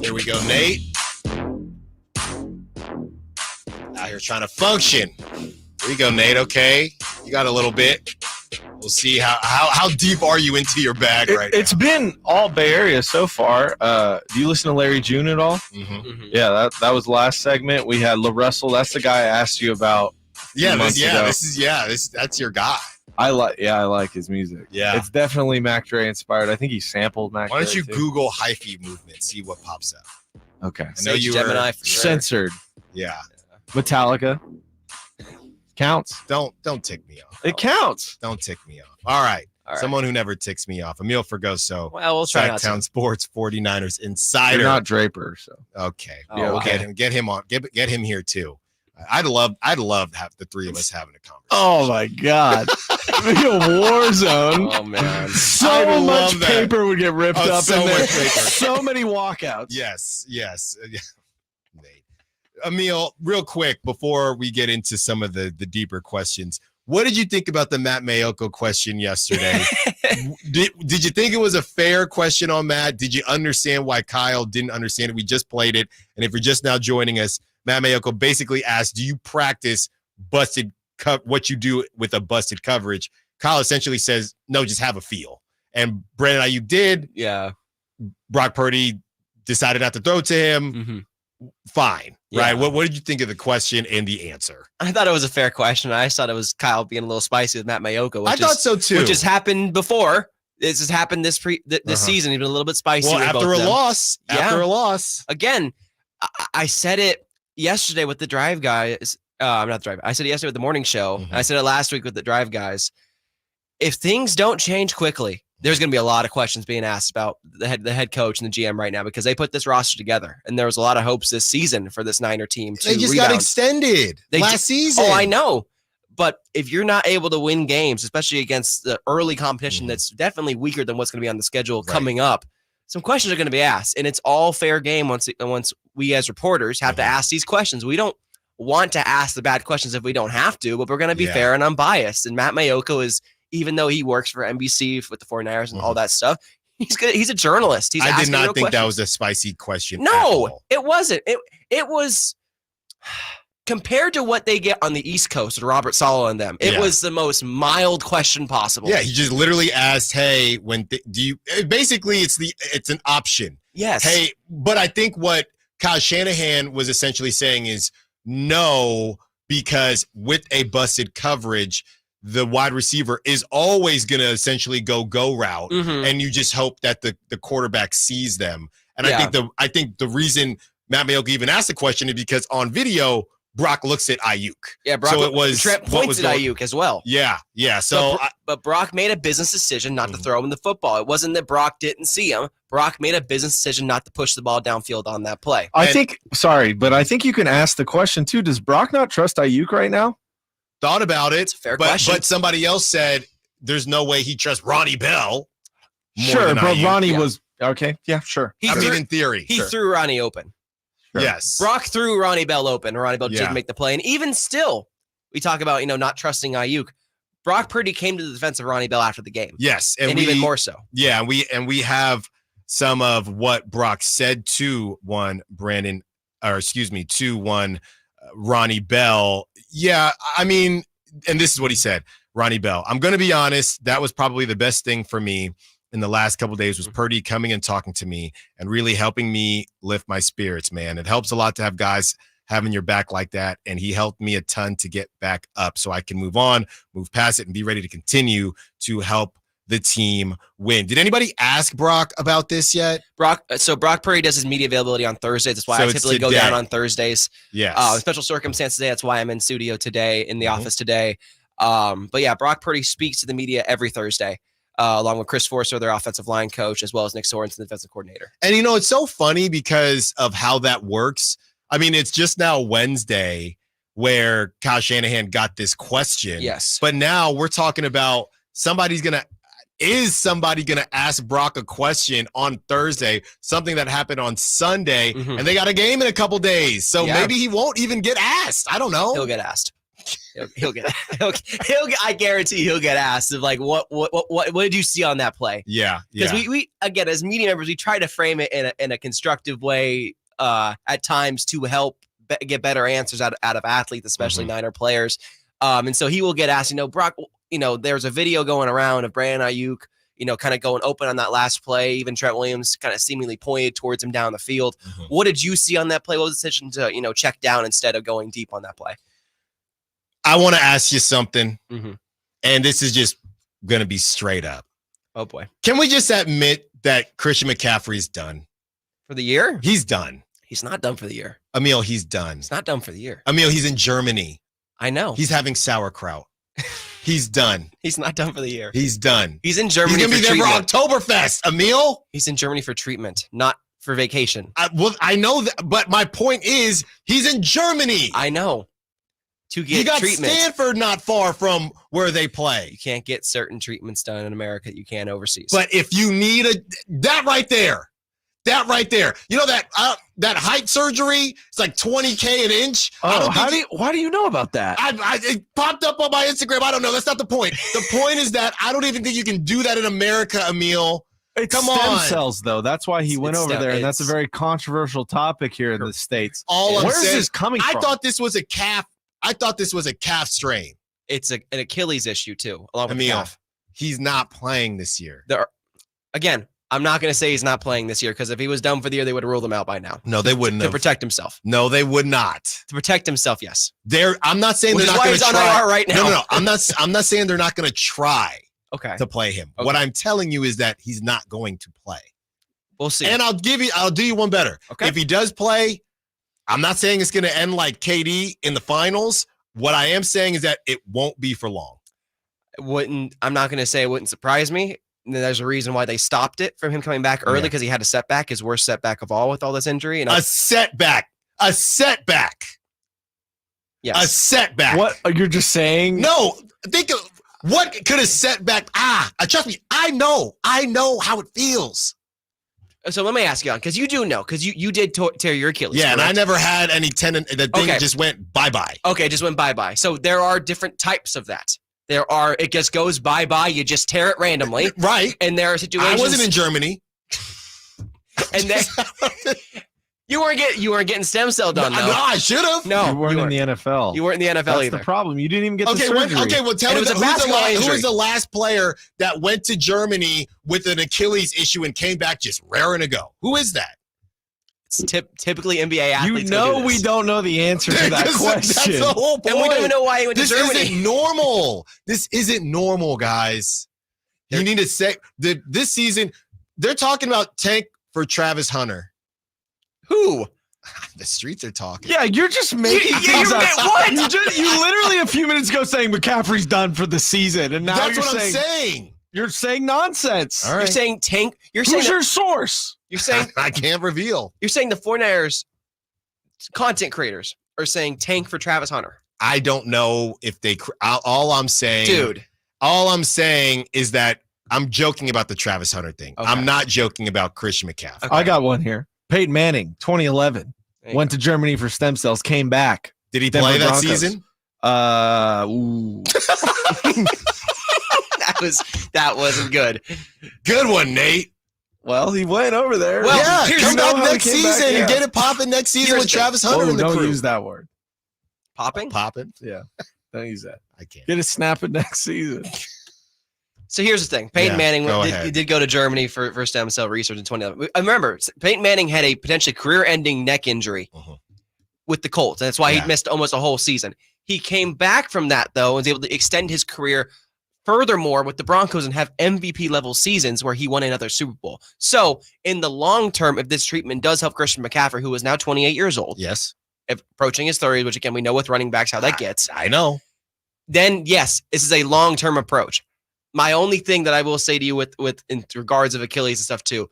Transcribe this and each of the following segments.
There we go, Nate. Out here trying to function. There you go, Nate. Okay, you got a little bit. We'll see how deep are you into your bag right now. It's been all Bay Area so far. Do you listen to Larry June at all? Mm-hmm. Yeah, that was the last segment. We had LaRussell. That's the guy I asked you about. That's your guy. I like his music. Yeah, it's definitely Mac Dre inspired. I think he sampled Mac Dre. Why don't you too. Google hyphy movement, see what pops up? Okay, I know you Gemini were for sure. Censored. Yeah, Metallica counts. Don't tick me off. It counts. Don't tick me off. All right. Someone who never ticks me off. Amil Fragoso. Well, we'll try not to. Sactown Sports 49ers Insider. You're not Draper, so okay. Yeah, we'll okay. get him on. Get him here too. I'd love to have the three of us having a conversation. Oh my God. A war zone. Oh man. So much paper would get ripped up so in there. much paper. So many walkouts. Yes. Nate. Amil, real quick before we get into some of the deeper questions, what did you think about the Matt Mayoko question yesterday? Did you think it was a fair question on Matt? Did you understand why Kyle didn't understand it? We just played it. And if you're just now joining us, Matt Mayoko basically asked, do you practice what you do with a busted coverage? Kyle essentially says, no, just have a feel. And Brandon Ayuk did. Yeah. Brock Purdy decided not to throw to him. Mm-hmm. Fine. Yeah. Right. What did you think of the question and the answer? I thought it was a fair question. I thought it was Kyle being a little spicy with Matt Mayoko. I thought so too. Which has happened before. This has happened this season, even a little bit spicy. Well, after a loss. Again, I said it yesterday with the Drive guys. Not the Drive. I said it yesterday with the morning show. Mm-hmm. I said it last week with the Drive guys. If things don't change quickly, there's going to be a lot of questions being asked about the head coach and the GM right now because they put this roster together, and there was a lot of hopes this season for this Niner team to They just rebound. got extended last season. Oh, I know. But if you're not able to win games, especially against the early competition that's definitely weaker than what's going to be on the schedule coming up, some questions are going to be asked, and it's all fair game once we as reporters have to ask these questions. We don't want to ask the bad questions if we don't have to, but we're going to be fair and unbiased. And Matt Mayoko is, even though he works for NBC with the 49ers and all that stuff, he's good. He's a journalist. I did not think that was a spicy question. No, it wasn't. It was compared to what they get on the East Coast with Robert Saleh and them. It was the most mild question possible. Yeah, he just literally asked, "Hey, do you?" Basically, it's an option. Yes. Hey, but I think what Kyle Shanahan was essentially saying is no, because with a busted coverage, the wide receiver is always going to essentially go route, and you just hope that the quarterback sees them. And I think the reason Matt Mayoko even asked the question is because on video, Brock looks at Ayuk. Yeah, Brock. So it was Trent points at Ayuk as well. Yeah. So, but Brock made a business decision not to throw him the football. It wasn't that Brock didn't see him. Brock made a business decision not to push the ball downfield on that play. I think you can ask the question too. Does Brock not trust Ayuk right now? Thought about it. It's a fair question. But somebody else said there's no way he trusts Ronnie Bell. Sure, but Ronnie was okay. Yeah, sure. In theory, he threw Ronnie open. Sure. Yes. Brock threw Ronnie Bell open. Ronnie Bell didn't make the play. And even still, we talk about, not trusting Ayuk. Brock Purdy came to the defense of Ronnie Bell after the game. Yes. And even more so. Yeah. And we have some of what Brock said to Ronnie Bell. Yeah. I mean, and this is what he said, Ronnie Bell. I'm going to be honest. That was probably the best thing for me in the last couple of days was Purdy coming and talking to me and really helping me lift my spirits, man. It helps a lot to have guys having your back like that. And he helped me a ton to get back up so I can move past it and be ready to continue to help the team win. Did anybody ask Brock about this yet? Brock Purdy does his media availability on Thursdays. That's why I typically go down on Thursdays. Yes. Special circumstances today. That's why I'm in studio today, in the office today. But yeah, Brock Purdy speaks to the media every Thursday. Along with Chris Forster, their offensive line coach, as well as Nick Sorensen, the defensive coordinator. And, it's so funny because of how that works. I mean, it's just now Wednesday where Kyle Shanahan got this question. Yes. But now we're talking about somebody going to ask Brock a question on Thursday, something that happened on Sunday, and they got a game in a couple days. So maybe he won't even get asked. I don't know. He'll get asked. He'll get. I guarantee he'll get asked of like, what did you see on that play? Yeah. Because we again, as media members, we try to frame it in a constructive way at times to help get better answers out of athletes, especially Niner players. And so he will get asked, Brock, there's a video going around of Brandon Ayuk, kind of going open on that last play. Even Trent Williams kind of seemingly pointed towards him down the field. What did you see on that play? What was the decision to, check down instead of going deep on that play? I want to ask you something, and this is just going to be straight up. Oh, boy. Can we just admit that Christian McCaffrey's done? For the year? He's done. He's not done for the year. Emil, he's done. He's not done for the year. Emil, he's in Germany. I know. He's having sauerkraut. He's done. He's not done for the year. He's done. He's in Germany. He's going to be there for Oktoberfest, Emil. He's in Germany for treatment, not for vacation. I know that, but my point is he's in Germany. I know. To get you got treatment. Stanford not far from where they play. You can't get certain treatments done in America that you can overseas. But if you need that right there, that height surgery, it's like $20K an inch. Oh, why do you know about that? It popped up on my Instagram. I don't know. That's not the point. The point is that I don't even think you can do that in America, Emil. It's stem cells, though. That's why he went over there, and that's a very controversial topic here in the States. Where's this coming from? I thought this was a calf. I thought this was a calf strain. It's an Achilles issue, too, along with the calf. He's not playing this year. Again, I'm not going to say he's not playing this year, because if he was done for the year, they would have ruled him out by now. No, they wouldn't have. To protect himself. No, they would not. To protect himself, yes. I'm not saying they're not going to try. Which is why he's on IR right now. No. I'm not saying they're not going to try to play him. Okay. What I'm telling you is that he's not going to play. We'll see. And I'll do you one better. Okay. If he does play, I'm not saying it's going to end like KD in the finals. What I am saying is that it won't be for long. I'm not going to say it wouldn't surprise me. There's a reason why they stopped it from him coming back early, because he had a setback, his worst setback of all with all this injury. And a setback. Yes. A setback. What you're just saying? No, think of what could a setback. Trust me, I know how it feels. So let me ask you, because you do know, because you did tear your Achilles. Yeah, correct? and I never had any tendon. The thing just went bye-bye. Okay, just went bye-bye. So there are different types of that. It just goes bye-bye. You just tear it randomly. Right. And there are situations. I wasn't in Germany. And then you weren't getting stem cell done, though. No, I should have. No, you weren't in the NFL. You weren't in the NFL That's either. the problem. You didn't even get the surgery. Well, tell me who was the last player that went to Germany with an Achilles issue and came back just raring to go? Who is that? It's typically NBA athletes. We don't know the answer to that question. That's the whole point. And we don't even know why he went to Germany. This isn't normal. This isn't normal, guys. You need to say this season. They're talking about tank for Travis Hunter. Who? The streets are talking. Yeah, you're just making things up. What? You literally a few minutes ago saying McCaffrey's done for the season, and now that's what I'm saying. You're saying nonsense. All right. You're saying tank. Who's your source? You're saying I can't reveal. You're saying the 49ers content creators are saying tank for Travis Hunter. I don't know if they. All I'm saying, all I'm saying is that I'm joking about the Travis Hunter thing. Okay. I'm not joking about Christian McCaffrey. Okay. I got one here. Peyton Manning, 2011, went to Germany for stem cells, came back. Did he play that season? That wasn't good. Good one, Nate. Well, he went over there. Well, yeah, come back next season and get it popping next season with Travis Hunter in the crew. Don't use that word. Popping? Popping? Yeah. Don't use that. I can't. Get it snapping next season. So here's the thing. Peyton Manning did go to Germany for stem cell research in 2011. I remember Peyton Manning had a potentially career-ending neck injury with the Colts, and that's why he missed almost a whole season. He came back from that, though, and was able to extend his career furthermore with the Broncos and have MVP-level seasons where he won another Super Bowl. So in the long term, if this treatment does help Christian McCaffrey, who is now 28 years old, approaching his 30s, which, again, we know with running backs how that gets. I know. Then, yes, this is a long-term approach. My only thing that I will say to you with in regards of Achilles and stuff too,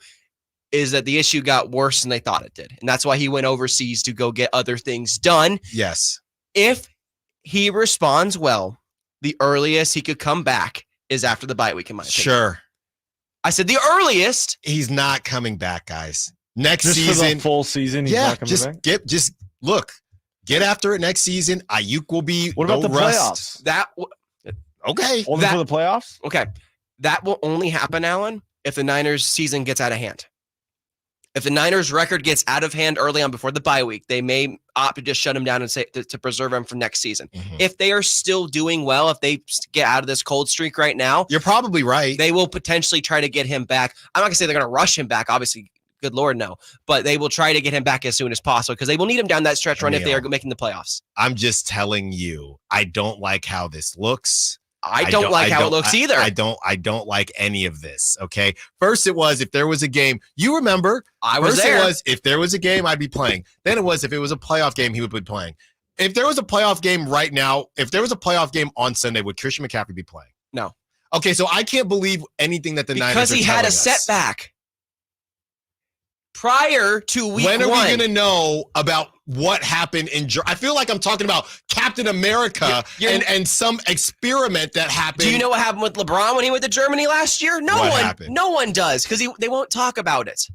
is that the issue got worse than they thought it did. And that's why he went overseas to go get other things done. Yes. If he responds well, the earliest he could come back is after the bye week, in my opinion. Sure. I said the earliest. He's not coming back, guys. Next just season. for the full season, he's not coming back? Just look. Get after it next season. Ayuk will be What about the playoffs? Okay. Only for the playoffs? Okay. That will only happen, Alan, if the Niners season gets out of hand. If the Niners record gets out of hand early on before the bye week, they may opt to just shut him down and say to preserve him for next season. Mm-hmm. If they are still doing well, if they get out of this cold streak right now, you're probably right. They will potentially try to get him back. I'm not going to say they're going to rush him back. Obviously, good Lord, no. But they will try to get him back as soon as possible because they will need him down that stretch run if they are making the playoffs. I'm just telling you, I don't like how this looks. I don't like how it looks either. I don't like any of this. Okay. First it was if there was a game, you remember I was there. First it was if there was a game, I'd be playing. Then it was if it was a playoff game, he would be playing. If there was a playoff game right now, if there was a playoff game on Sunday, would Christian McCaffrey be playing? No. Okay, so I can't believe anything that the Niners are because he had a setback prior to week one. When are we going to know about what happened in Germany? I feel like I'm talking about Captain America and some experiment that happened. Do you know what happened with LeBron when he went to Germany last year? No one does because they won't talk about it.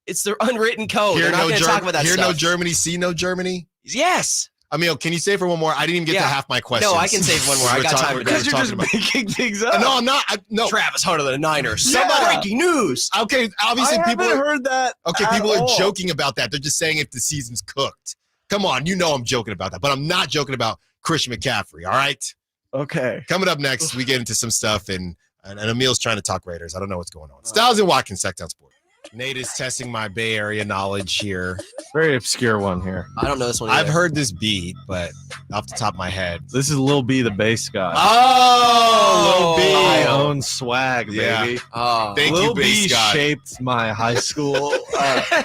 It's their unwritten code. They're not going to talk about that stuff. Hear no Germany, see no Germany? Yes. Emil, can you say for one more? I didn't even get to half my questions. No, I can say for one more. I got time because you're just making things up. No, I'm not. No. Travis Hunter, the Niners. Breaking news. Okay, obviously people heard that. Okay, people are joking about that. They're just saying if the season's cooked. Come on, you know I'm joking about that, but I'm not joking about Christian McCaffrey. All right. Okay. Coming up next, we get into some stuff, and Emil's trying to talk Raiders. I don't know what's going on. Stiles and Watkins, Sactown Sports. Nate is testing my Bay Area knowledge here. Very obscure one here. I don't know this one either. I've heard this beat, but off the top of my head. This is Lil B, the bass guy. Oh, Lil B. I own swag, baby. Yeah. Oh. Thank Lil you, bass B guy. shaped my high school.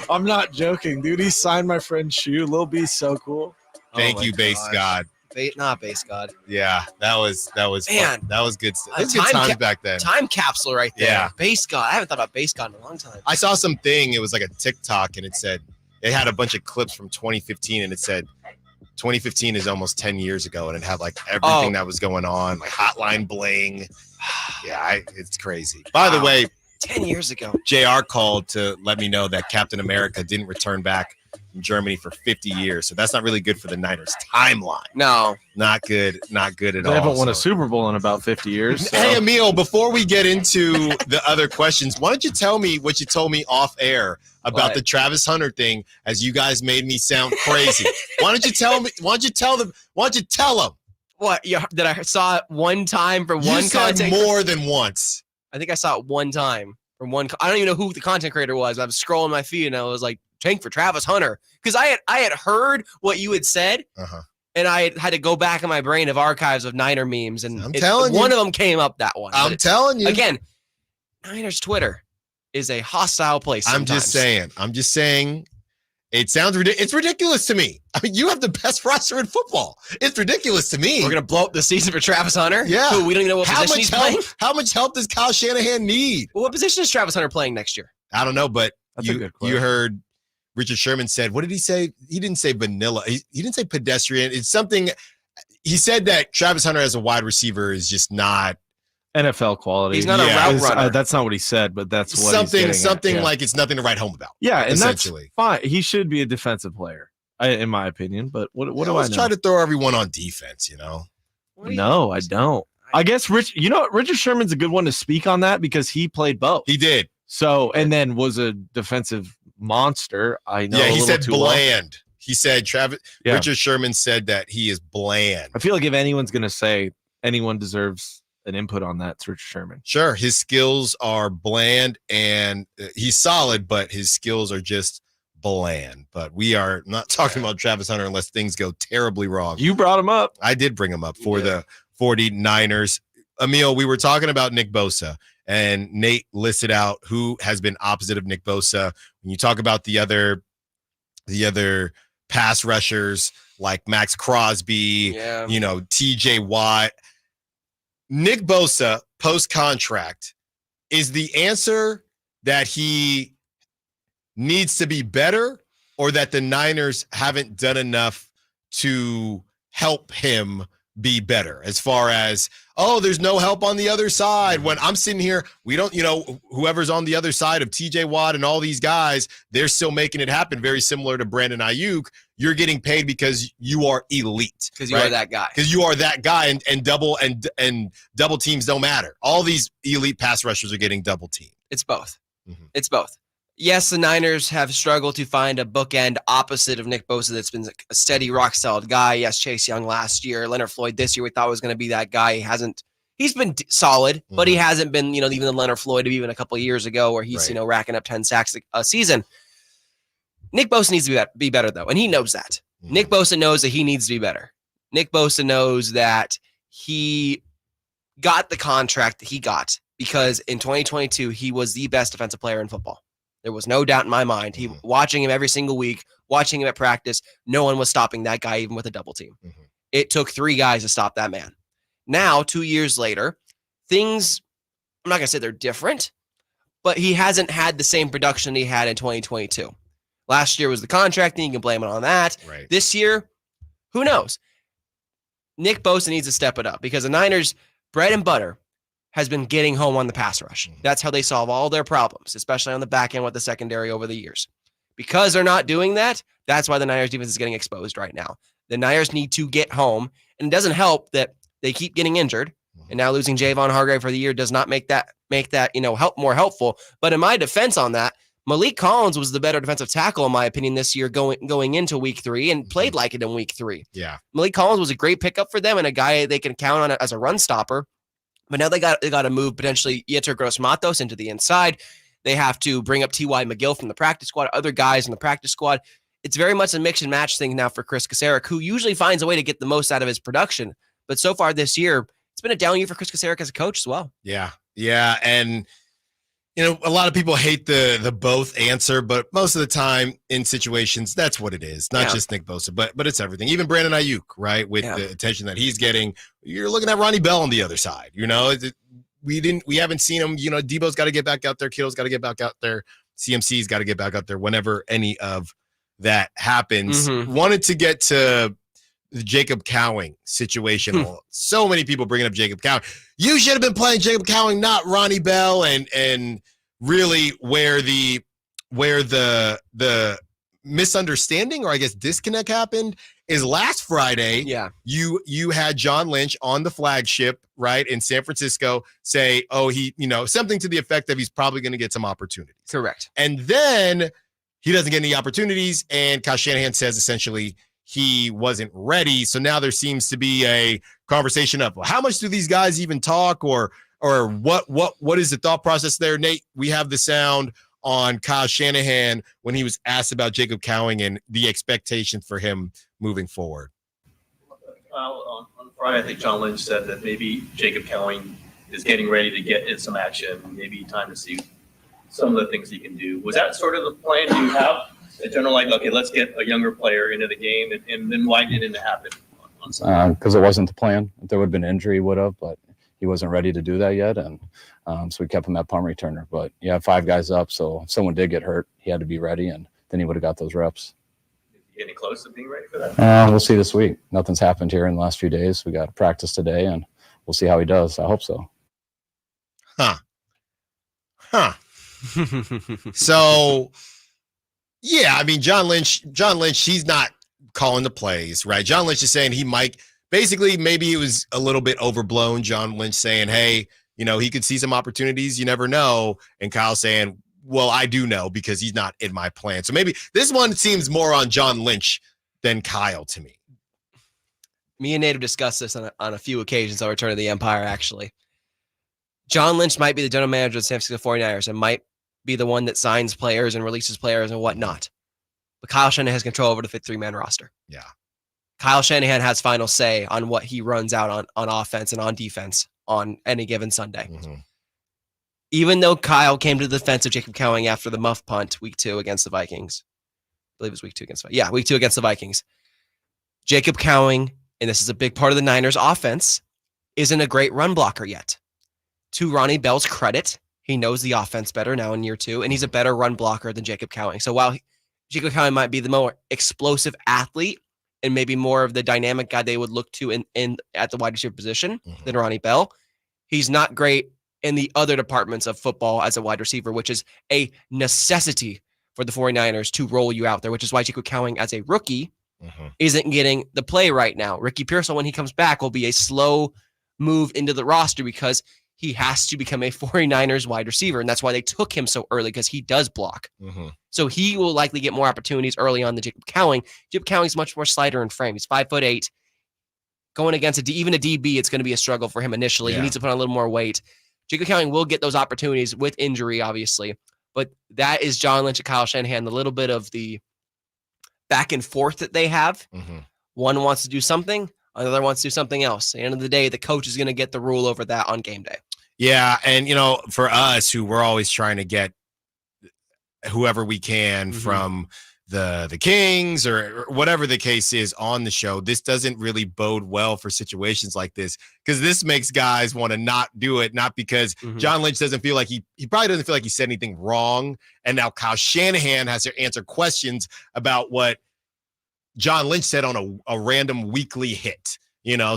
I'm not joking, dude. He signed my friend's shoe. Lil B's so cool. Thank you, bass god. Not base god. Yeah, that was Man, fun. That was good stuff. a It was good times back then. Time capsule right there. Yeah. Base god. I haven't thought about base god in a long time. I saw something. It was like a TikTok, and it had a bunch of clips from 2015, and it said 2015 is almost 10 years ago, and it had like everything that was going on, like Hotline Bling. Yeah, it's crazy. By the way, 10 years ago, JR called to let me know that Captain America didn't return back from Germany for 50 years. So that's not really good for the Niners timeline. No. Not good. Not good at all. They haven't won a Super Bowl in about 50 years. So. Hey, Emil, before we get into the other questions, why don't you tell me what you told me off air about the Travis Hunter thing, as you guys made me sound crazy? Why don't you tell me? Why don't you tell them? Why don't you tell them? What? That I saw it one time from one content. More than once. I think I saw it one time from one. I don't even know who the content creator was. I was scrolling my feed and I was like, tank for Travis Hunter, because I had heard what you had said, and I had to go back in my brain of archives of Niner memes, and one of them came up. That one. I'm telling you again. Niners Twitter is a hostile place. Sometimes. I'm just saying. It sounds ridiculous. It's ridiculous to me. I mean, you have the best roster in football. It's ridiculous to me. We're gonna blow up the season for Travis Hunter. Yeah, who we don't even know what position he's playing. How much help does Kyle Shanahan need? Well, what position is Travis Hunter playing next year? I don't know, but you heard Richard Sherman said. What did he say? He didn't say vanilla. He didn't say pedestrian. It's something. He said that Travis Hunter as a wide receiver is just not NFL quality. He's not a route runner. That's not what he said, but that's what something like it's nothing to write home about. Yeah, and that's fine. He should be a defensive player, in my opinion. But what do I know? Try to throw everyone on defense, you know? No, I don't. I guess Richard Sherman's a good one to speak on that because he played both. He did. So and then was a defensive monster. I know. Yeah, he said bland. Long. He said Richard Sherman said that he is bland. I feel like if anyone's gonna say anyone deserves an input on that, it's Richard Sherman. Sure, his skills are bland and he's solid, but his skills are just bland. But we are not talking about Travis Hunter unless things go terribly wrong. You brought him up. I did bring him up for the 49ers. Emil, we were talking about Nick Bosa, and Nate listed out who has been opposite of Nick Bosa. When you talk about the other pass rushers like Max Crosby, TJ Watt, Nick Bosa post-contract, is the answer that he needs to be better or that the Niners haven't done enough to help him be better as far as, oh, there's no help on the other side. When I'm sitting here, we don't, whoever's on the other side of TJ Watt and all these guys, they're still making it happen. Very similar to Brandon Ayuk. You're getting paid because you are elite. Because you are that guy. Because you are that guy, and double teams don't matter. All these elite pass rushers are getting double teamed. It's both. It's both. Yes, the Niners have struggled to find a bookend opposite of Nick Bosa that's been a steady, rock-solid guy. Yes, Chase Young last year. Leonard Floyd this year we thought was going to be that guy. He's been solid, but he hasn't been, even the Leonard Floyd of even a couple of years ago where he's, racking up 10 sacks a season. Nick Bosa needs to be better, though, and he knows that. Nick Bosa knows that he needs to be better. Nick Bosa knows that he got the contract that he got because in 2022, he was the best defensive player in football. There was no doubt in my mind. Watching him every single week, watching him at practice, no one was stopping that guy even with a double team. It took 3 guys to stop that man. Now, 2 years later, things, I'm not going to say they're different, but he hasn't had the same production he had in 2022. Last year was the contract thing. You can blame it on that. Right. This year, who knows? Nick Bosa needs to step it up because the Niners' bread and butter has been getting home on the pass rush. That's how they solve all their problems, especially on the back end with the secondary over the years. Because they're not doing that, that's why the Niners defense is getting exposed right now. The Niners need to get home, and it doesn't help that they keep getting injured, and now losing Javon Hargrave for the year does not make that help more helpful. But in my defense on that, Malik Collins was the better defensive tackle, in my opinion, this year going into week 3 and played like it in week 3. Yeah. Malik Collins was a great pickup for them and a guy they can count on as a run stopper. But now they got to move potentially Yetur Gross-Matos into the inside. They have to bring up T.Y. McGill from the practice squad, other guys in the practice squad. It's very much a mix and match thing now for Chris Kasarik, who usually finds a way to get the most out of his production. But so far this year, it's been a down year for Chris Kasarik as a coach as well. Yeah. Yeah. And, a lot of people hate the both answer, but most of the time in situations, that's what it is. Not just Nick Bosa, but it's everything. Even Brandon Ayuk, right? With the attention that he's getting, you're looking at Ronnie Bell on the other side. We haven't seen him. Debo's got to get back out there. Kittle's got to get back out there. CMC's got to get back out there whenever any of that happens. Wanted to get to the Jacob Cowing situation. So many people bringing up Jacob Cowing. You should have been playing Jacob Cowing, not Ronnie Bell, and really where the misunderstanding or I guess disconnect happened is last Friday. Yeah. You had John Lynch on the flagship, right, in San Francisco say, he, something to the effect of he's probably going to get some opportunities. Correct. And then he doesn't get any opportunities, and Kyle Shanahan says essentially he wasn't ready. So now there seems to be a conversation of, well, how much do these guys even talk, or what is the thought process there? Nate, we have the sound on Kyle Shanahan when he was asked about Jacob Cowing and the expectations for him moving forward. On Friday, I think John Lynch said that maybe Jacob Cowing is getting ready to get in some action, maybe time to see some of the things he can do. Was that sort of the plan? Do you have a general, okay, let's get a younger player into the game, and then why didn't it happen on Sunday? Because it wasn't the plan. If there would have been an injury, he would have, but he wasn't ready to do that yet, and so we kept him at punt returner. But you have 5 guys up, so if someone did get hurt, he had to be ready, and then he would have got those reps. Is he getting close to being ready for that? We'll see this week. Nothing's happened here in the last few days. We got practice today, and we'll see how he does. I hope so. So, yeah, I mean, John Lynch, he's not calling the plays, right? John Lynch is saying he might. Basically, maybe it was a little bit overblown. John Lynch saying, hey, he could see some opportunities. You never know. And Kyle saying, well, I do know because he's not in my plan. So maybe this one seems more on John Lynch than Kyle to me. Me and Nate have discussed this on a few occasions on Return of the Empire, actually. John Lynch might be the general manager of the San Francisco 49ers and might be the one that signs players and releases players and whatnot. But Kyle Shanahan has control over the 53-man roster. Yeah. Kyle Shanahan has final say on what he runs out on offense and on defense on any given Sunday. Even though Kyle came to the defense of Jacob Cowing after the muff punt week 2 against the Vikings. I believe it was week 2 against the Vikings. Yeah, week 2 against the Vikings. Jacob Cowing, and this is a big part of the Niners offense, isn't a great run blocker yet. To Ronnie Bell's credit, he knows the offense better now in year 2, and he's a better run blocker than Jacob Cowing. So while Jacob Cowing might be the more explosive athlete and maybe more of the dynamic guy they would look to in at the wide receiver position than Ronnie Bell. He's not great in the other departments of football as a wide receiver, which is a necessity for the 49ers to roll you out there, which is why Jacob Cowing as a rookie isn't getting the play right now. Ricky Pearsall, when he comes back, will be a slow move into the roster because he has to become a 49ers wide receiver. And that's why they took him so early, because he does block. So he will likely get more opportunities early on than Jacob Cowing. Jacob Cowing's much more slighter in frame. He's 5'8". Going against even a DB, it's going to be a struggle for him initially. He needs to put on a little more weight. Jacob Cowing will get those opportunities with injury, obviously. But that is John Lynch and Kyle Shanahan, a little bit of the back and forth that they have. One wants to do something, another wants to do something else. At the end of the day, the coach is going to get the rule over that on game day. Yeah, and for us, who we're always trying to get whoever we can from the Kings or whatever the case is on the show, this doesn't really bode well for situations like this, because this makes guys want to not do it, not because John Lynch doesn't feel like he probably doesn't feel like he said anything wrong, and now Kyle Shanahan has to answer questions about what John Lynch said on a random weekly hit,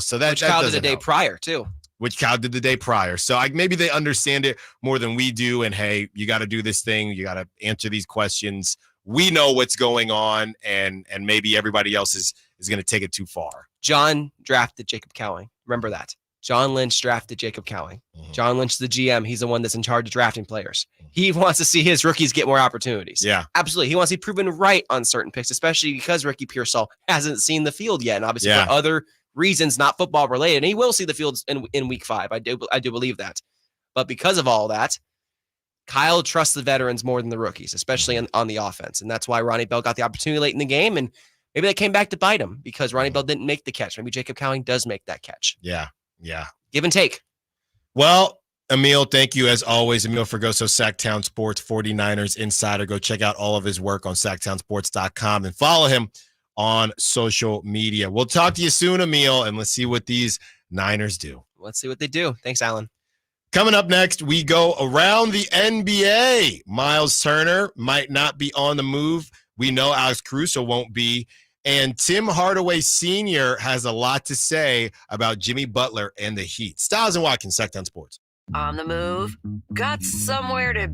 so that Kyle did the day prior too. Which Kyle did the day prior. So maybe they understand it more than we do. And hey, you got to do this thing. You got to answer these questions. We know what's going on, and maybe everybody else is going to take it too far. John drafted Jacob Cowing. Remember that. John Lynch drafted Jacob Cowing. John Lynch, the GM, he's the one that's in charge of drafting players. He wants to see his rookies get more opportunities. Yeah, absolutely. He wants to be proven right on certain picks, especially because Ricky Pearsall hasn't seen the field yet, and obviously for other reasons, not football related. And he will see the fields in week 5. I do believe that. But because of all that, Kyle trusts the veterans more than the rookies, especially on the offense. And that's why Ronnie Bell got the opportunity late in the game. And maybe that came back to bite him because Ronnie Bell didn't make the catch. Maybe Jacob Cowing does make that catch. Yeah. Give and take. Well, Amil, thank you as always. Amil Fragoso, Sactown Sports 49ers Insider. Go check out all of his work on SactownSports.com and follow him on social media. We'll talk to you soon, Amil, and let's see what these Niners do. Let's see what they do. Thanks, Alan. Coming up next, we go around the NBA. Miles Turner might not be on the move. We know Alex Caruso won't be. And Tim Hardaway Sr. has a lot to say about Jimmy Butler and the Heat. Stiles and Watkins, Sactown Sports. On the move, got somewhere to be.